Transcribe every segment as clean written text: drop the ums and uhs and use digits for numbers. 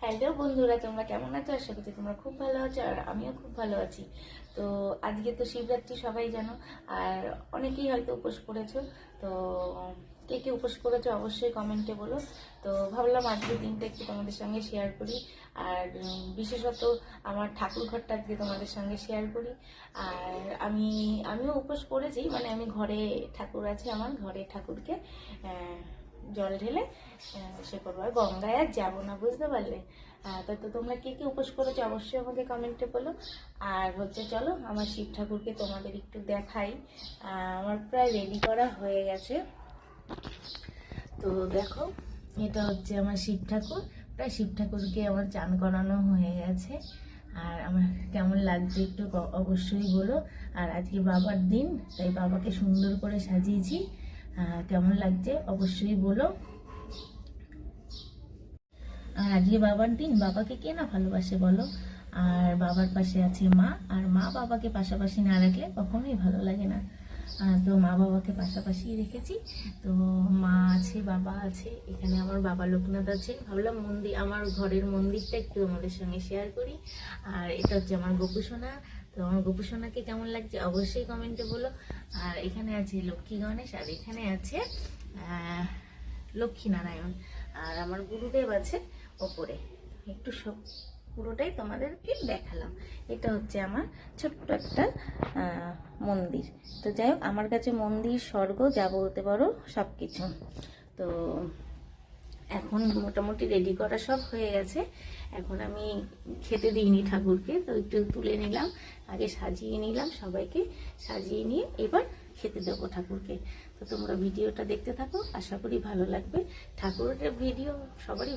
Hello বন্ধুরা, তোমরা কেমন আছো? আশা করছি তোমরা খুব ভালো আছো আর আমিও খুব ভালো আছি। তো আজকে তো শিবরাত্রি, সবাই জানো। আর অনেকেই হয়তো উপোস করেছো। তো কে কে উপোস করেছো অবশ্যই কমেন্টে বলো। তো ভাবলাম আজকের দিনটা একটু তোমাদের সঙ্গে শেয়ার করি। আর বিশেষত আমার ঠাকুর ঘরটা আজকে তোমাদের সঙ্গে শেয়ার করি। আর আমিও উপোস করেছি, মানে আমি ঘরে ঠাকুর আছে, আমার ঘরে ঠাকুরকে জল ঢেলে সে করবো। আর গঙ্গায় আর যাবো না, বুঝতে পারলে? তো তোমরা কে কে উপোস করেছো অবশ্যই আমাকে কমেন্টে বলো। আর চলো আমার শিব ঠাকুরকে তোমাদের একটু দেখাই। আমার প্রায় রেডি করা হয়ে গেছে। তো দেখো, এটা হচ্ছে আমার শিব ঠাকুর। প্রায় শিব ঠাকুরকে আমার চান করানো হয়ে গেছে। আর আমার কেমন লাগছে একটু অবশ্যই বলো। আর আজকে বাবার দিন, তাই বাবাকে সুন্দর করে সাজিয়েছি। কেমন লাগছে অবশ্যই বলো। আর আজকে বাবার দিন, বাবাকে কে না ভালোবাসে বলো। আর বাবার পাশে আছে মা, আর মা বাবাকে পাশাপাশি না রাখলে কখনোই ভালো লাগে না। তো মা বাবাকে পাশাপাশি রেখেছি। তো মা আছে, বাবা আছে, এখানে আমার বাবা লোকনাথ আছে। ভাবলাম আমার ঘরের মন্দিরটা একটু আমাদের সঙ্গে শেয়ার করি। আর এটা হচ্ছে আমার গোপুসোনা। তো আমার গোপুসোনাকে কেমন লাগছে অবশ্যই কমেন্টে বলো। আর এখানে আছে লক্ষ্মী গণেশ, আর এখানে আছে লক্ষ্মী নারায়ণ। আর আমার গুরুদেব আছে ওপরে। একটু সব পুরোটাই তোমাদেরকে দেখালাম। এটা হচ্ছে আমার ছোট্ট একটা মন্দির। তো যাই হোক, আমার কাছে মন্দির স্বর্গ যা বলতে পারো সব কিছু। তো এখন মোটামুটি রেডি করা সব হয়ে গেছে। এখন আমি খেতে দিইনি ঠাকুরকে, তো একটু তুলে নিলাম, আগে সাজিয়ে নিলাম, সবাইকে সাজিয়ে নিয়ে এবার খেতে দেবো ঠাকুরকে। তো তোমরা ভিডিওটা দেখতে থাকো, আশা করি ভালো লাগবে। ঠাকুরের ভিডিও সবারই।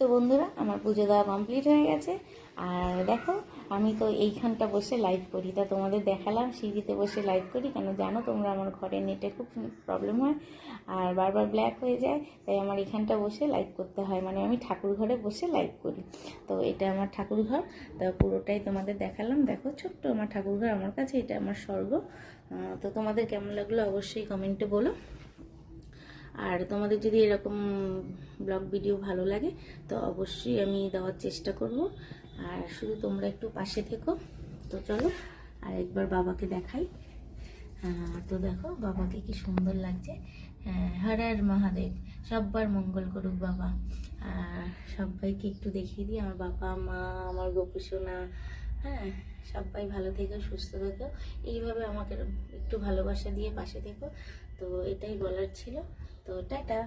তো বন্ধুরা, আমার পুজো দেওয়া কমপ্লিট হয়ে গেছে। আর দেখো, আমি তো এইখানটা বসে লাইভ করি, তা তোমাদের দেখালাম সিঁড়িতে বসে লাইভ করি। কেন জানো তোমরা, আমার ঘরে নেটে খুব প্রবলেম হয় আর বারবার ব্ল্যাক হয়ে যায়, তাই আমার এখানটা বসে লাইভ করতে হয়। মানে আমি ঠাকুর ঘরে বসে লাইভ করি। তো এটা আমার ঠাকুর ঘর, তা পুরোটাই তোমাদের দেখালাম। দেখো, ছোট্ট আমার ঠাকুর ঘর, আমার কাছে এটা আমার স্বর্গ। তো তোমাদের কেমন লাগলো অবশ্যই কমেন্টে বলো। আর তোমাদের যদি এরকম ব্লগ ভিডিও ভালো লাগে তো অবশ্যই আমি দেওয়ার চেষ্টা করব। আর শুধু তোমরা একটু পাশে থেকো। তো চলো আর একবার বাবাকে দেখাই। তো দেখো বাবাকে কি সুন্দর লাগছে। হর হর মহাদেব, সব্বার মঙ্গল করুক বাবা। আর সবাইকে একটু দেখিয়ে দিই, আমার বাবা মা, আমার গোপুসোনা, হ্যাঁ, সবাই ভালো থেকো, সুস্থ থেকো। এইভাবে আমাকে একটু ভালোবাসা দিয়ে পাশে থেকো। তো এটাই বলার ছিল। তো টাটা।